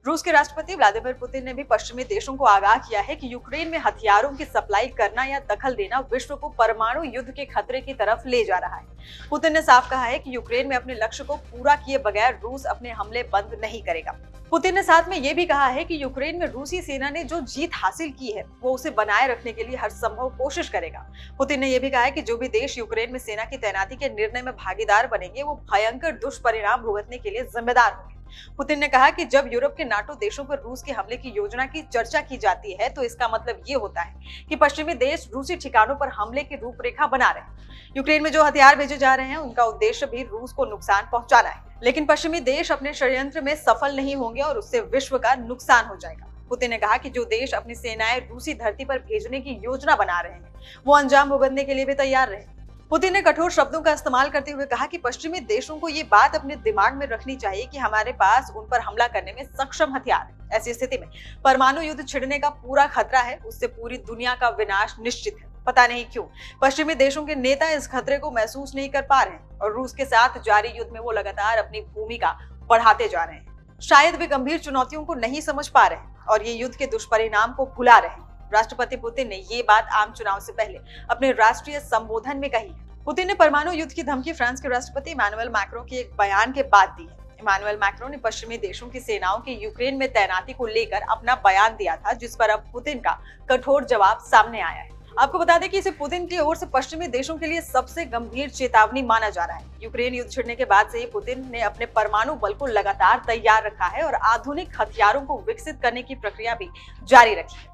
रूस के राष्ट्रपति व्लादिमीर पुतिन ने भी पश्चिमी देशों को आगाह किया है कि यूक्रेन में हथियारों की सप्लाई करना या दखल देना विश्व को परमाणु युद्ध के खतरे की तरफ ले जा रहा है। पुतिन ने साफ कहा है कि यूक्रेन में अपने लक्ष्य को पूरा किए बगैर रूस अपने हमले बंद नहीं करेगा। पुतिन ने साथ में ये भी कहा है कि यूक्रेन में रूसी सेना ने जो जीत हासिल की है वो उसे बनाए रखने के लिए हर संभव कोशिश करेगा। पुतिन ने यह भी कहा है कि जो भी देश यूक्रेन में सेना की तैनाती के निर्णय में भागीदार बनेंगे वो भयंकर दुष्परिणाम भुगतने के लिए जिम्मेदार होंगे। पुतिन ने कहा कि जब यूरोप के नाटो देशों पर रूस के हमले की योजना की चर्चा की जाती है तो इसका मतलब ये होता है कि पश्चिमी देश रूसी ठिकानों पर हमले की रूपरेखा बना रहे हैं। यूक्रेन में जो हथियार भेजे जा रहे हैं उनका उद्देश्य भी रूस को नुकसान पहुंचाना है, लेकिन पश्चिमी देश अपने षड्यंत्र में सफल नहीं होंगे और उससे विश्व का नुकसान हो जाएगा। पुतिन ने कहा कि जो देश अपनी सेनाएं रूसी धरती पर भेजने की योजना बना रहे हैं वो अंजाम भुगतने के लिए भी तैयार रहे। पुतिन ने कठोर शब्दों का इस्तेमाल करते हुए कहा कि पश्चिमी देशों को ये बात अपने दिमाग में रखनी चाहिए कि हमारे पास उन पर हमला करने में सक्षम हथियार है। ऐसी स्थिति में परमाणु युद्ध छिड़ने का पूरा खतरा है, उससे पूरी दुनिया का विनाश निश्चित है। पता नहीं क्यों पश्चिमी देशों के नेता इस खतरे को महसूस नहीं कर पा रहे हैं और रूस के साथ जारी युद्ध में वो लगातार अपनी भूमिका बढ़ाते जा रहे हैं। शायद वे गंभीर चुनौतियों को नहीं समझ पा रहे हैं और ये युद्ध के दुष्परिणाम को भुला रहे हैं। राष्ट्रपति पुतिन ने ये बात आम चुनाव से पहले अपने राष्ट्रीय संबोधन में कही है। पुतिन ने परमाणु युद्ध की धमकी फ्रांस के राष्ट्रपति इमैनुअल मैक्रों के एक बयान के बाद दी है। इमैनुअल मैक्रों ने पश्चिमी देशों की सेनाओं की यूक्रेन में तैनाती को लेकर अपना बयान दिया था, जिस पर अब पुतिन का कठोर जवाब सामने आया है। आपको बता दें कि इसे पुतिन की ओर से पश्चिमी देशों के लिए सबसे गंभीर चेतावनी माना जा रहा है। यूक्रेन युद्ध छिड़ने के बाद से ही पुतिन ने अपने परमाणु बल को लगातार तैयार रखा है और आधुनिक हथियारों को विकसित करने की प्रक्रिया भी जारी रखी है।